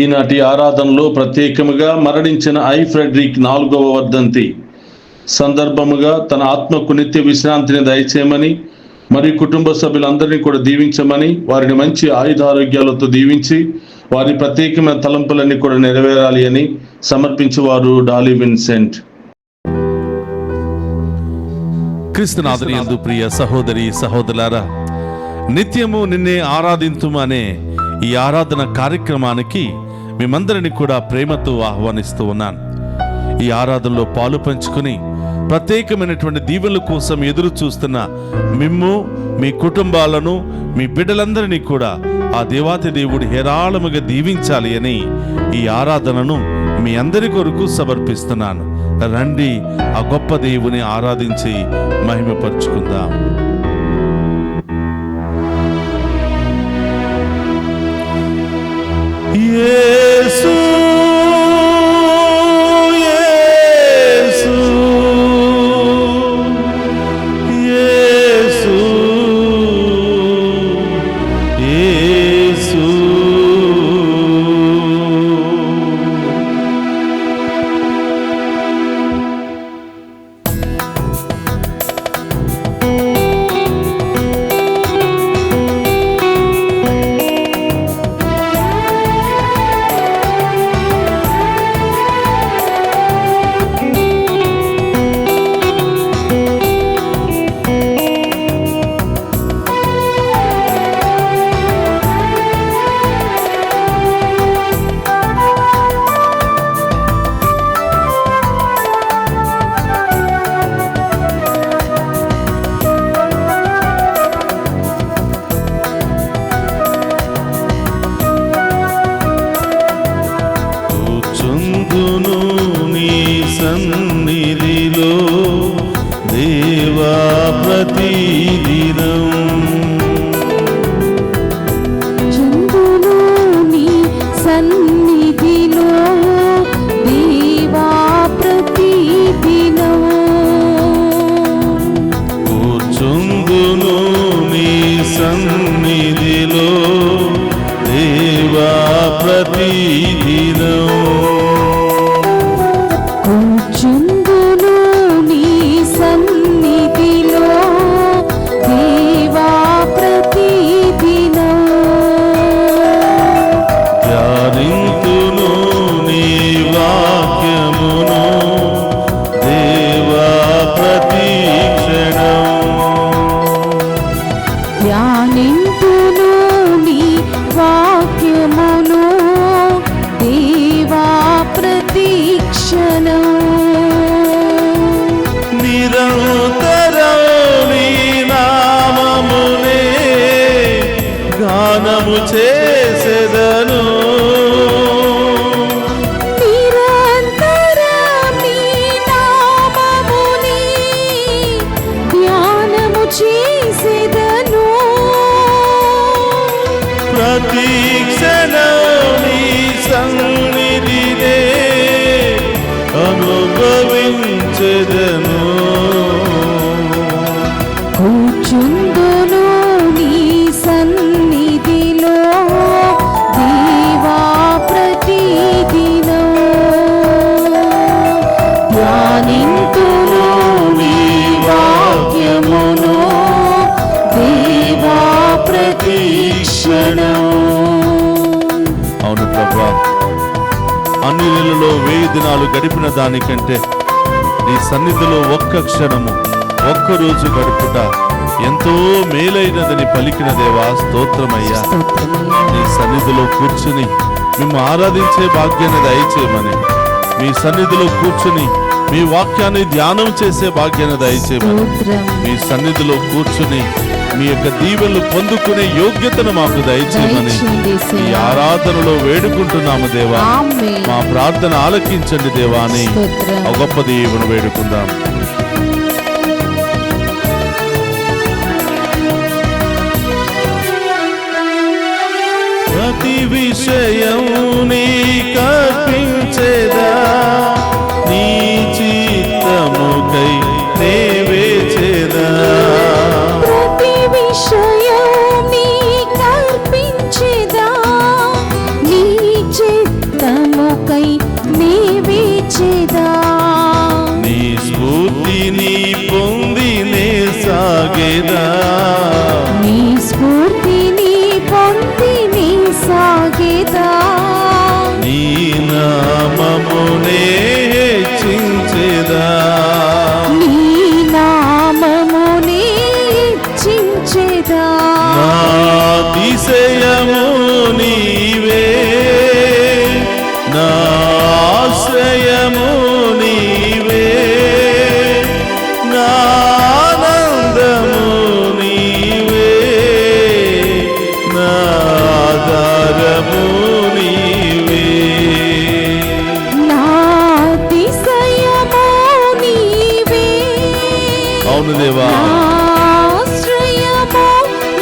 ఈనాటి ఆరాధనలో ప్రత్యేకముగా మరణించిన ఫ్రెడరిక్ 4వ వర్ధంతి సందర్భముగా తన ఆత్మకు నిత్య విశ్రాంతిని దయచేయమని, మరియు కుటుంబ సభ్యులందరినీ కూడా దీవించమని, వారిని మంచి ఆయుధారోగ్యాలతో దీవించి వారి ప్రత్యేకమైన తలంపులన్నీ కూడా నెరవేరాలి అని సమర్పించేవారు డాలీ విన్సెంట్. క్రీస్తునాథుని యందు ప్రియ సహోదరి సహోదరులారా, నిత్యము నిన్నే ఆరాధింతుము అనే ఈ ఆరాధన కార్యక్రమానికి మిమ్మందరిని కూడా ప్రేమతో ఆహ్వానిస్తూ ఉన్నాను. ఈ ఆరాధనలో పాలు పంచుకుని ప్రత్యేకమైనటువంటి దీవెనల కోసం ఎదురు చూస్తున్న మిమ్ము, మీ కుటుంబాలను, మీ బిడ్డలందరినీ కూడా ఆ దేవాతి దేవుడు హేరాళముగా దీవించాలి అని ఈ ఆరాధనను మీ అందరి కొరకు సమర్పిస్తున్నాను. రండి, ఆ గొప్ప దేవుని ఆరాధించి మహిమపరుచుకుందాం. యేసు యేసు యేసు యేసు సన్నిధిలో దేవా ప్రతిదినం చందును నీ సన్నిధిలో దేవా ప్రతిదినం కూర్చుందును నీ సన్నిధిలో దేవా ప్రతిదినం కూర్చుందును నీ సన్నిధిలో దేవా ప్రతిదినం ధ్యానింతును నీ వాక్యమును దేవా ప్రతిక్షణం ధ్యానింతును నీ వాక్యమును దేవా ప్రతిక్షణం నిరంతరం నీ నామమునే గానము చేసెదను నిరంతరం నీ నామమునే ధ్యానము చేసెదను ప్రతి క్షణం నీ సన్నిధినే అనుభవించెదను కూర్చుందును నీ సన్నిధిలో దేవా ప్రతిదినం ధ్యానింతును నీ వాక్యమును దేవా ప్రతిక్షణం. అవును ప్రభువా, అన్ని నెలలో 1000 దినాలు గడిపిన దానికంటే నీ సన్నిధిలో ఒక్క క్షణము, ఒక్క రోజు గడుపుట ఎంతో మేలైనదని పలికిన దేవా స్తోత్రమయ్యా. నీ సన్నిధిలో కూర్చుని మేము ఆరాధించే భాగ్యాన్ని దయచేయమని, మీ సన్నిధిలో కూర్చుని మీ వాక్యాన్ని ధ్యానం చేసే భాగ్యాన్ని దయచేయమని, మీ సన్నిధిలో కూర్చుని మీ యొక్క దీవెనలు పొందుకునే యోగ్యతను మాకు దయచేయమని ఈ ఆరాధనలో వేడుకుంటున్నాము దేవా. మా ప్రార్థన ఆలకించండి దేవా అని ఆ గొప్ప దేవుని వేడుకుందాం. ప్రతి విషయం నీకర్పించేదా, నీ చిత్తముకై నేవేచేదా. ప్రతి విషయం నీకర్పించేదా, నీ చిత్తముకై సాగేదా నీ స్ఫూర్తిని పొంది నీ సాగేదా నీ నామమునే హెచ్చించెదా నీ నామమునే హెచ్చించెదా నా అతిశయము నీవే నా ఆశ్రయము నీవే నా ఆనందము నీవే నా ఆధారము నీవే నా అతిశయము నీవే అవును దేవా నా ఆశ్రయము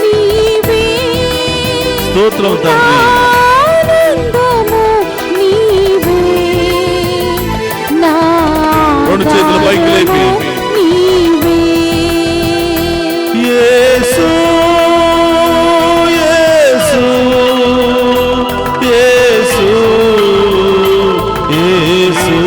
నీవే స్తోత్రం నా తండ్రి ఆనందము నీవే నా రెండు చేతులు పైకి లేపి. ఆధారము నీవే యేసు యేసు యేసు యేసు యేసు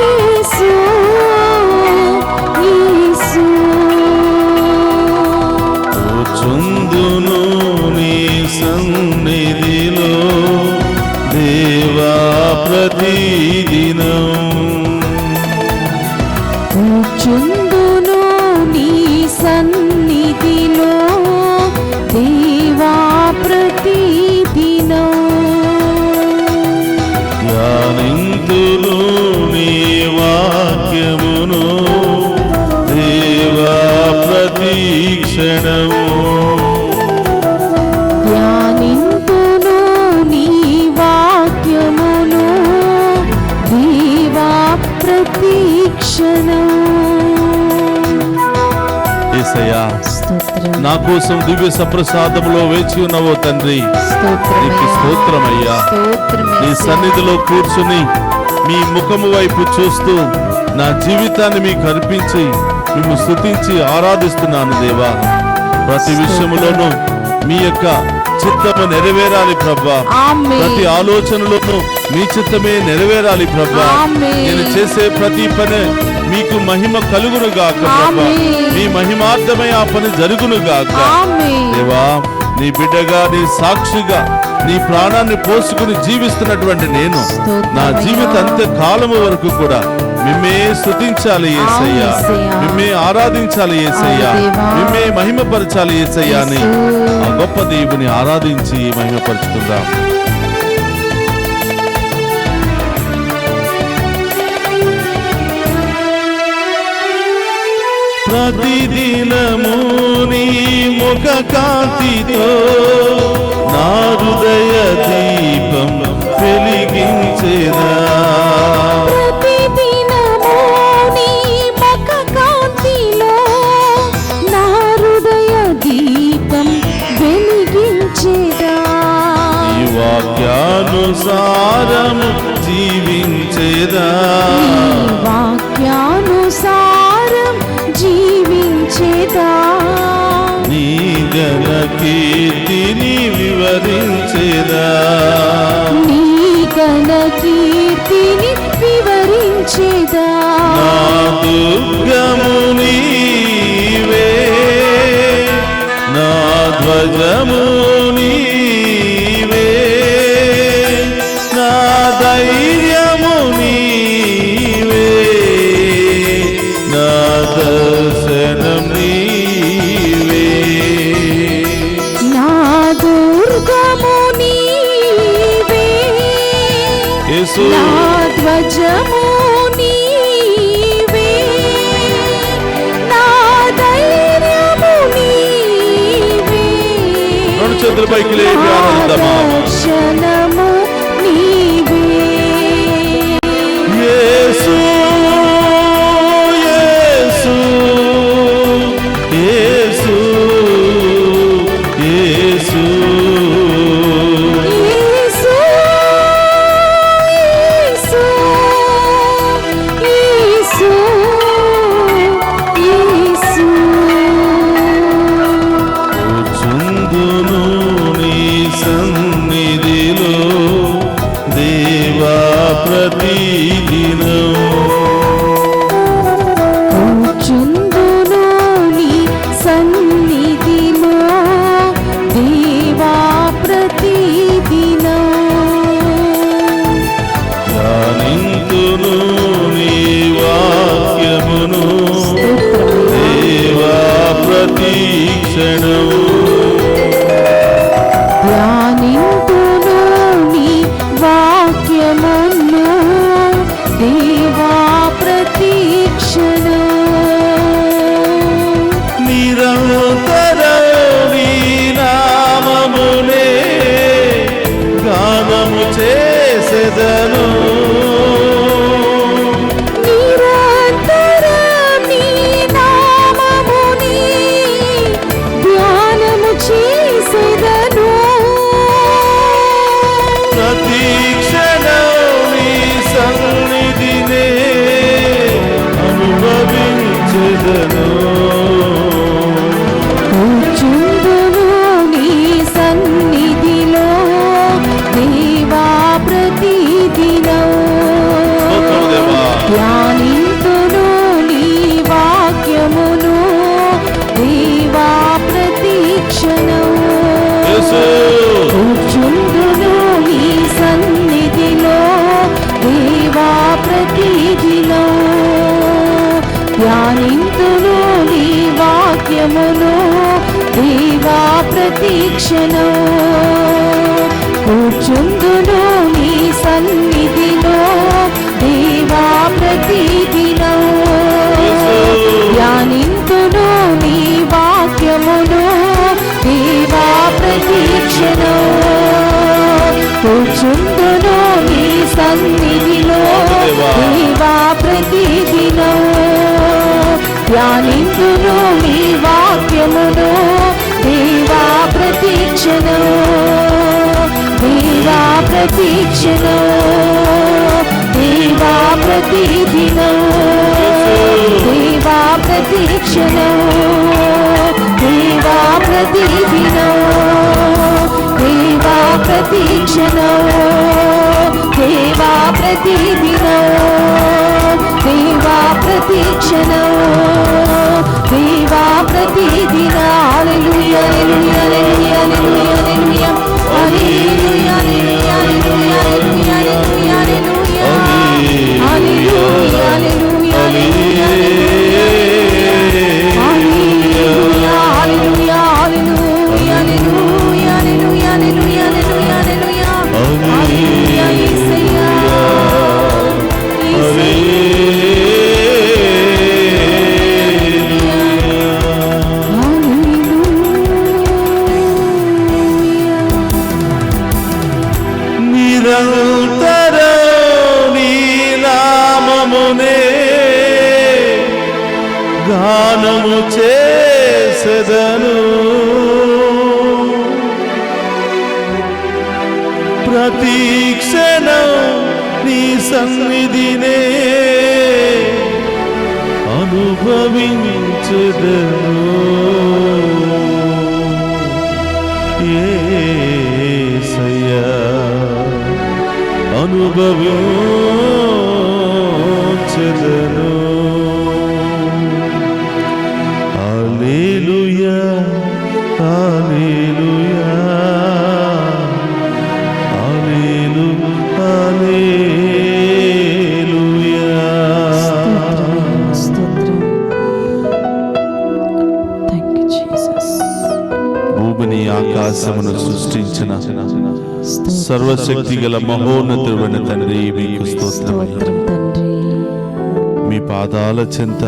యేసు యేసు కూర్చుందును నీ సన్నిధిలో దేవా ప్రతిదినం కూర్చుందును నీ సన్నిధిలో దేవా ప్రతిదినం ధ్యానింతును నీ వాక్యమును దేవా ప్రతిక్షణము ధ్యానింతును నీ వాక్యమును దేవా ప్రతిక్షణం యేసయ్యా స్తోత్రం నా కోసం దివ్య సప్రసాదములో వేచి ఉన్నావో తండ్రి నీకు స్తోత్రమయ్యా నీ సన్నిధిలో కూర్చుని మీ ముఖము వైపు చూస్తూ నా జీవితాన్ని మీకు అర్పించి మిమ్ము స్తుతించి ఆరాధిస్తున్నాను దేవా ప్రతి విషయములోనూ మీ యొక్క చిత్తము నెరవేరాలి ప్రభా ఆమేన్. ప్రతి ఆలోచనలోనూ మీ చిత్తమే నెరవేరాలి ప్రభా ఆమేన్. నేను చేసే ప్రతి పని మీకు మహిమ కలుగును గాక ప్రభా ఆమేన్. మీ మహిమార్థమై ఆ పని జరుగును గాక ఆమేన్. దేవా నీ బిడ్డగా నీ సాక్షిగా నీ ప్రాణాన్ని పోసుకుని జీవిస్తున్నటువంటి నేను నా జీవిత అంత్య కాలము వరకు కూడా మిమ్మే స్తుతించాలి యేసయ్యా యేసయ్యా. మిమ్మే ఆరాధించాలి యేసయ్యా దేవా. మిమ్మే మహిమపరచాలి యేసయ్యా అని ఆ గొప్ప దేవుని ఆరాధించి మహిమపరుచుకుందాం ప్రతిదినము నీ ముఖ కాంతితో నా హృదయ దీపం వెలిగించేదా ప్రతిదినము నీ ముఖ కాంతిలో నా హృదయ దీపం వెలిగించేదా ఈ వాక్యానుసారము జీవించేదా నీ వాక్యానుసారం జీవించేదా నీ ఘన కీర్తిని వివరించేదా నీ ఘన కీర్తిని వివరించేదా నా దుర్గము నీవే నా ధ్వజము నీవే నా ధైర్యము నీవే నా దర్శనం నీవే నా దుర్గము నీవే యేసు నా ధ్వజము నీవే నా ధైర్యము నీవే రెండు చేతుల పైకి లేపి ఆనందమా దర్శనము నీవే యేసు యేసు యేసు యేసు యేసు యేసు యేసు యేసు కూర్చుందును నీ సన్నిధిలో చేసెదను. కూర్చుందును నీ సన్నిధిలో దేవా ప్రతిదినం. స్తోత్రం దేవా. ధ్యానింతును నీ వాక్యమును దేవా ప్రతిక్షణం. యేసు. కూర్చుందును నీ సన్నిధిలో దేవా ప్రతిదినం. ధ్యానింతును నీ వాక్యమును దేవా ప్రతిక్షణం. కూర్చుందును నీ సన్నిధిలో దేవా ప్రతిదినం. ధ్యానింతును నీ వాక్యమును దేవా ప్రతిక్షణం. కూర్చుందును నీ సన్నిధిలో దేవా ప్రతిదినం. ధ్యానింతును నీ వాక్యమును దేవా ప్రతిక్షణం. దేవా ప్రతిక్షణం. దేవా ప్రతిదినం. దేవా ప్రతిక్షణం. దేవా ప్రతిదినం. దేవా ప్రతిక్షణం. దేవా ప్రతిదినం. దేవా ప్రతిక్షణం. దేవా ప్రతిదిన. హల్లెలూయా హల్లెలూయా హల్లెలూయా హల్లెలూయా హల్లెలూయా హల్లెలూయా హల్లెలూయా హల్లెలూయా హల్లెలూయా హల్లెలూయా హల్లెలూయా నిరంతరం నీ నామమునే గానము చేసెదను. ప్రతి క్షణం నీ సన్నిధినే అనుభవించెదను. యేసయ్యా అనుభవించెదను. హల్లెలూయా హల్లెలూయా హల్లెలూయా హల్లెలూయా. స్తోత్రం. Thank you Jesus. భూమిని ఆకాశమును సృష్టించిన సర్వశక్తి గల మహోన్నతుడైన తండ్రి మీకు స్తోత్రమయ్యా. స్తోత్రం తండ్రి. మీ పాదాల చెంత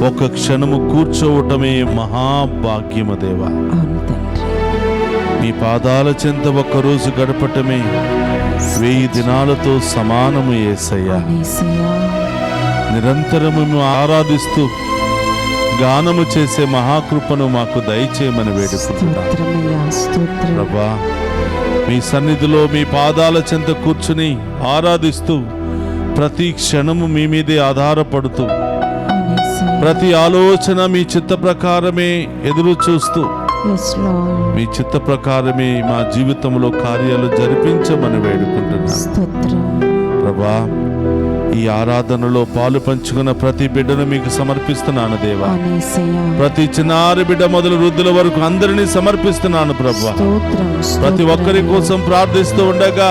ఒక క్షణము కూర్చోవటమే మహాభాగ్యము దేవా. అవును తండ్రి. మీ పాదాల చెంత ఒక్కరోజు గడపటమే 1000 దినాలతో సమానము యేసయ్యా. యేసయ్యా. నిరంతరము మేము ఆరాధిస్తూ గానము చేసే మహాకృపను మాకు దయచేయమని వేడుకుంటున్నాను స్తోత్రమయ్యా. స్తోత్రం. ప్రభా. మీ సన్నిధిలో మీ పాదాల చెంత కూర్చుని ఆరాధిస్తూ ప్రతి క్షణము మీ మీదే ఆధారపడుతూ అవును యేసయ్యా. ప్రతి ఆలోచన మీ చిత్త ప్రకారమే ఎదురు చూస్తూ Yes, Lord. మీ చిత్త ప్రకారమే మా జీవితంలో కార్యాలు జరిపించమని వేడుకుంటున్నాను స్తోత్రం. ప్రభా. ఈ ఆరాధనలో పాలు పంచుకున్న ప్రతి బిడ్డను మీకు సమర్పిస్తున్నాను దేవా. అవును యేసయ్యా. ప్రతి చిన్నారి బిడ్డ మొదలు వృద్ధుల వరకు అందరినీ సమర్పిస్తున్నాను ప్రభా. స్తోత్రం. ప్రతి ఒక్కరి కోసం ప్రార్థిస్తూ ఉండగా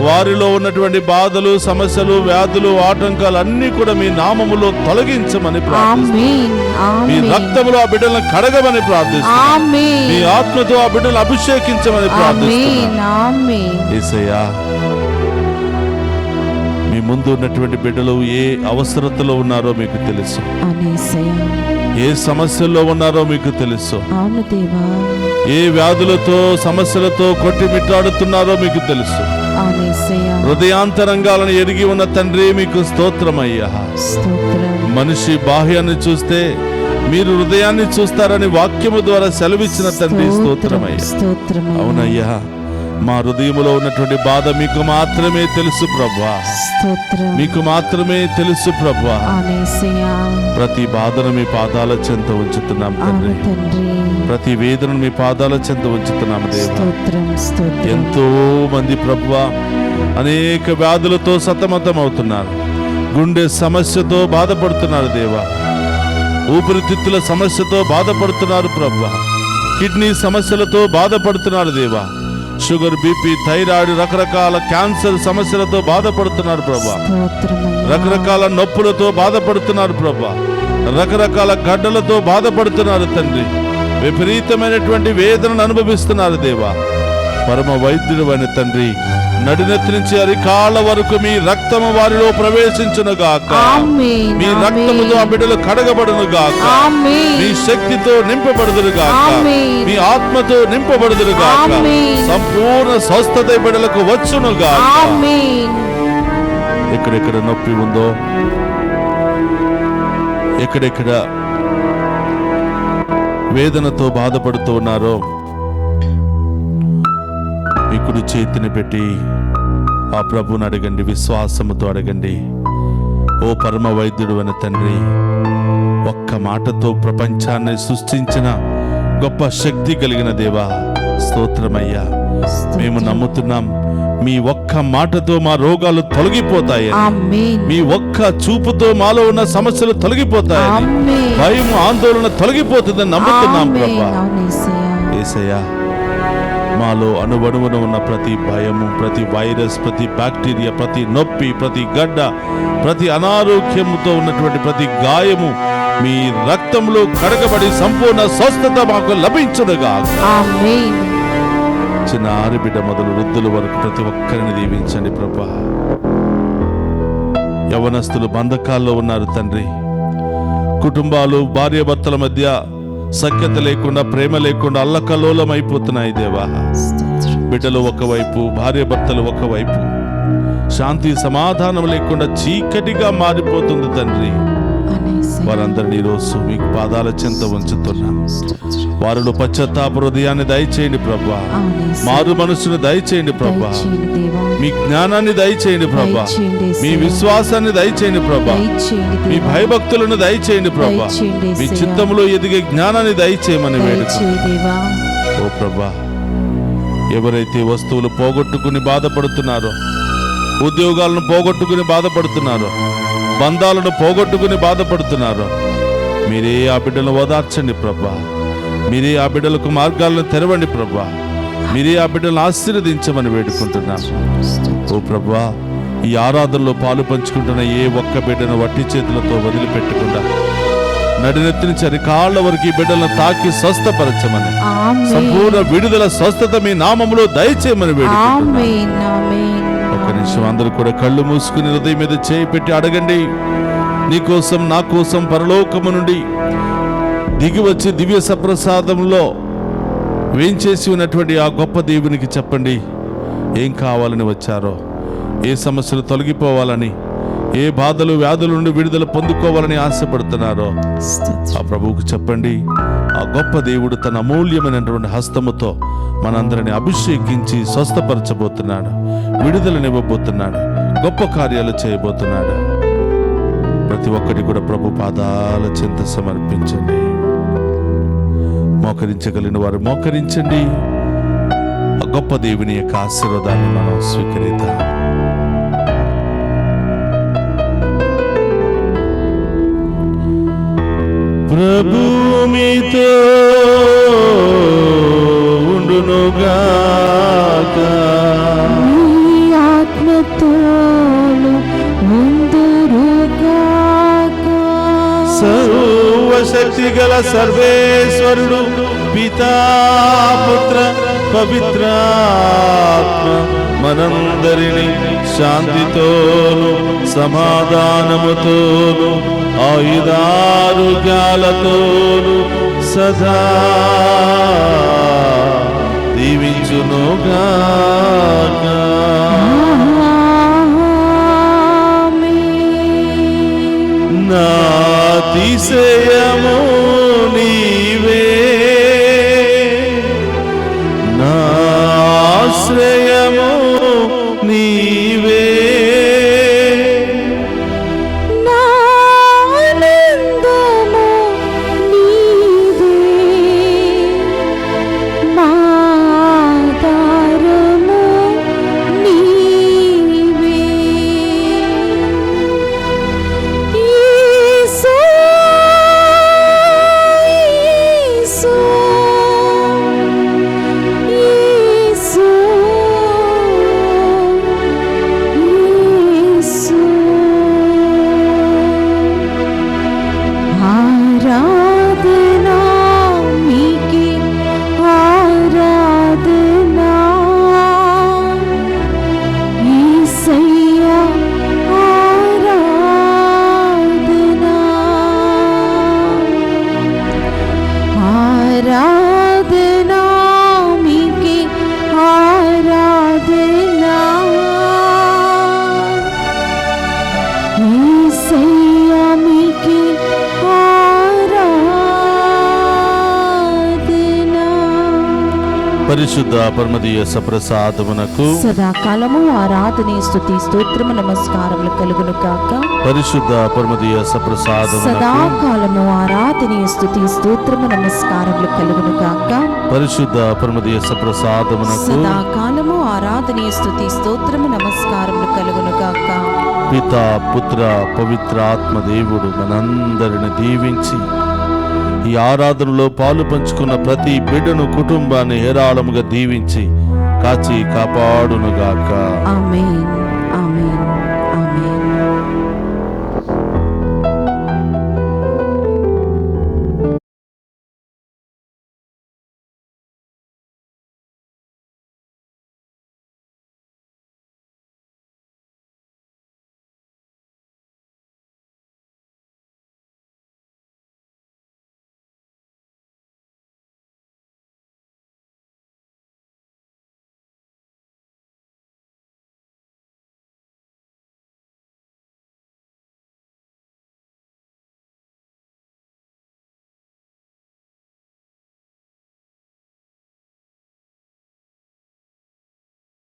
వారిలో ఉన్నటువంటి బాధలు, సమస్యలు, వ్యాధులు, ఆటంకాలు అన్ని కూడా మీ నామములో తొలగించమని ప్రార్థిస్తున్నాను. ఆమేన్. మీ ఆమేన్. రక్తములో ఆ బిడ్డలను కడగమని ప్రార్థిస్తున్నాను. ఆమేన్. మీ ఆత్మతో ఆ బిడ్డలను అభిషేకించమని ఆమేన్. ప్రార్థిస్తున్నాను. ఆమేన్. యేసయ్యా, మీ ముందు ఉన్నటువంటి బిడ్డలు ఏ అవసరతలో ఉన్నారో మీకు తెలుసు. అవును యేసయ్యా. ఏ సమస్యల్లో ఉన్నారో మీకు తెలుసు. అవును దేవా. ఏ వ్యాధులతో, సమస్యలతో కొట్టిమిట్టాడుతున్నారో మీకు తెలుసు. అవును యేసయ్యా. హృదయాంతరంగాలను ఎరిగి ఉన్న తండ్రి మీకు స్తోత్రమయ్యా. స్తోత్రం. మనిషి బాహ్యాన్ని చూస్తే మీరు హృదయాన్ని చూస్తారని వాక్యము ద్వారా సెలవిచ్చిన తండ్రి స్తోత్రమయ్యా. స్తోత్రమయ్యా. అవునయ్యా, మా హృదయంలో ఉన్నటువంటి బాధ మీకు మాత్రమే తెలుసు ప్రభువా, స్తోత్రం. మీకు మాత్రమే తెలుసు ప్రభువా. అవును యేసయ్యా. ప్రతి బాధను మీ పాదాల చెంత ఉంచుతున్నాం అవును తండ్రి, తండ్రి. ప్రతి వేదనను మీ పాదాల చెంత ఉంచుతున్నాము దేవా. స్తోత్రం స్తోత్రం. ఎంతో మంది ప్రభువా అనేక వ్యాధులతో సతమతం అవుతున్నారు, గుండె సమస్యతో బాధపడుతున్నారు దేవా, ఊపిరితిత్తుల సమస్యతో బాధపడుతున్నారు ప్రభువా, కిడ్నీ సమస్యలతో బాధపడుతున్నారు దేవా, షుగర్, బీపీ, థైరాయిడ్, రకరకాల క్యాన్సర్ సమస్యలతో బాధపడుతున్నారు ప్రభువా, స్తోత్రమయ్యా. రకరకాల నొప్పులతో బాధపడుతున్నారు ప్రభువా, రకరకాల గడ్డలతో బాధపడుతున్నారు తండ్రి, విపరీతమైనటువంటి వేదనను అనుభవిస్తున్నారు దేవా. పరమ వైద్యుడు అయిన తండ్రి, నడినెత్తి నుంచి అరికాళ్ళ వరకు మీ రక్తము వారిలో ప్రవేశించును గాక, ఆమేన్. మీ రక్తముతో ఆ బిడ్డలు కడగబడును గాక, ఆమేన్. మీ శక్తితో నింపబడుదురు గాక, ఆమేన్. మీ ఆత్మతో నింపబడుదురు గాక, ఆమేన్. సంపూర్ణ స్వస్థత ఈ బిడ్డలకు వచ్చును గాక. ఆమేన్. ఎక్కడెక్కడ నొప్పి ఉందో, ఎక్కడెక్కడ వేదనతో బాధపడుతూ ఉన్నారో మీ కుడి చేతిని పెట్టి ఆ ప్రభువుని అడగండి, విశ్వాసముతో అడగండి. ఓ పరమ వైద్యుడు అనే తండ్రి, ఒక్క మాటతో ప్రపంచాన్ని సృష్టించిన గొప్ప శక్తి కలిగిన దేవా, స్తోత్రమయ్యా. మేము నమ్ముతున్నాం, మీ ఒక్క మాటతో మా రోగాలు తొలగిపోతాయని, ఆమేన్. మీ ఒక్క చూపుతో మాలో ఉన్న సమస్యలు తొలగిపోతాయని, ఆమేన్. భయం, ఆందోళన తొలగిపోతుందని నమ్ముతున్నాం ఆమేన్. ప్రభా. అవును యేసయ్యా. యేసయ్యా, మాలో అణువణువున ఉన్న ప్రతి భయము, ప్రతి వైరస్, ప్రతి బ్యాక్టీరియా, ప్రతి నొప్పి, ప్రతి గడ్డ, ప్రతి అనారోగ్యముతో ఉన్నటువంటి ప్రతి గాయము మీ రక్తంలో కడగబడి సంపూర్ణ స్వస్థత మాకు లభించునుగా. ఆమేన్. చిన్న ఆరుబిడ్డ మొదలు వృద్ధుల వరకు ప్రతి ఒక్కరిని దీవించండి ప్రభా. యవనస్తులు బంధకాల్లో ఉన్నారు తండ్రి, కుటుంబాలు భార్యాభర్తల మధ్య సఖ్యత లేకుండా, ప్రేమ లేకుండా అల్లకల్లోలం అయిపోతున్నాయి దేవా. స్తోత్రం. బిడ్డలు ఒకవైపు, భార్యాభర్తలు ఒకవైపు, శాంతి సమాధానం లేకుండా చీకటిగా మారిపోతుంది తండ్రి. అవును యేసయ్యా. వారందరినీ ఈరోజు మీకు పాదాల చెంత ఉంచుతున్నాం. వారిలో పశ్చాత్తాప హృదయాన్ని దయచేయండి ప్రభా, అవును యేసయ్యా. మారు మనసును దయచేయండి ప్రభా, దయచేయండి దేవా. మీ జ్ఞానాన్ని దయచేయండి ప్రభా, దయచేయండి మీ యేసయ్యా. విశ్వాసాన్ని దయచేయండి ప్రభా, దయచేయండి మీ దేవా. భయభక్తులను దయచేయండి ప్రభా, దయచేయండి మీ యేసయ్యా. చిత్తములో ఎదిగే జ్ఞానాన్ని దయచేయమని వేడుకు. దయచేయి దేవా. ఓ ప్రభా, ఎవరైతే వస్తువులు పోగొట్టుకుని బాధపడుతున్నారో, ఉద్యోగాలను పోగొట్టుకుని బాధపడుతున్నారో, బంధాలను పోగొట్టుకుని బాధపడుతున్నారో, మీరే ఆ బిడ్డలను ఓదార్చండి ప్రభా, మీరే ఆ బిడ్డలకు మార్గాలను తెరవండి ప్రభా, మీరే ఆ బిడ్డలను ఆశీర్వదించమని వేడుకుంటున్నాను. ఓ ప్రభా, ఈ ఆరాధనలో పాలు పంచుకుంటున్న ఏ ఒక్క బిడ్డను వట్టి చేతులతో వదిలిపెట్టకుండా నడినెత్తి నుంచి అరికాళ్ళ వరకు ఈ బిడ్డలను తాకి స్వస్థపరచమని, ఆమేన్. సంపూర్ణ విడుదల స్వస్థత మీ నామములో దయచేయమని వేడుకుంటున్నాను. ఆమేన్. ఆమేన్. ఒక్క నిమిషం అందరూ కూడా కళ్ళు మూసుకుని హృదయం మీద చేయి పెట్టి అడగండి. నీ కోసం, నా కోసం పరలోకము నుండి దిగి వచ్చి దివ్య సప్రసాదంలో వేంచేసి ఉన్నటువంటి ఆ గొప్ప దేవునికి చెప్పండి ఏం కావాలని వచ్చారో, ఏ సమస్యలు తొలగిపోవాలని, ఏ బాధలు, వ్యాధుల నుండి విడుదల పొందుకోవాలని ఆశపడుతున్నారో ఆ ప్రభువుకు చెప్పండి. ఆ గొప్ప దేవుడు తన అమూల్యమైనటువంటి హస్తముతో మనందరిని అభిషేకించి స్వస్థపరచబోతున్నాడు, విడుదలనివ్వబోతున్నాడు, గొప్ప కార్యాలు చేయబోతున్నాడు. ప్రతి ఒక్కటి కూడా ప్రభు పాదాల చెంత సమర్పించండి. మోకరించగలిగిన వారు మోకరించండి. ఆ గొప్ప దేవుని యొక్క ఆశీర్వాదాన్ని మనం స్వీకరిద్దాం. ప్రభు మీతో ఉండునుగాక, నీ ఆత్మతోను ఉందురుగాక. సర్వశక్తి గల సర్వేశ్వరుడు పితా, పుత్ర, పవిత్రాత్మ మనందరినీ శాంతితోను సమాధానముతోను ఆయుధారోగ్యాలతోను సదా దీవించునుగాక. నా అతిశయము నీవే, నా ఆశ్రయ పరిశుద్ధ పరమదీయ సప్రసాదమునకు సదాకాలము ఆరాధనే స్తుతి స్తోత్రము నమస్కారములు కలుగును కాక. పరిశుద్ధ పరమదీయ సప్రసాదమునకు సదాకాలము ఆరాధనే స్తుతి స్తోత్రము నమస్కారములు కలుగును కాక. పరిశుద్ధ పరమదీయ సప్రసాదమునకు సదాకాలము ఆరాధనే స్తుతి స్తోత్రము నమస్కారములు కలుగును కాక. పిత పుత్ర పవిత్ర ఆత్మ దేవుడు మనందరిని దీవించి ఈ ఆరాధనలో పాలు పంచుకున్న ప్రతి బిడ్డను కుటుంబాన్ని హేరాళముగా దీవించి కాచి కాపాడునుగాక. ఆమేన్.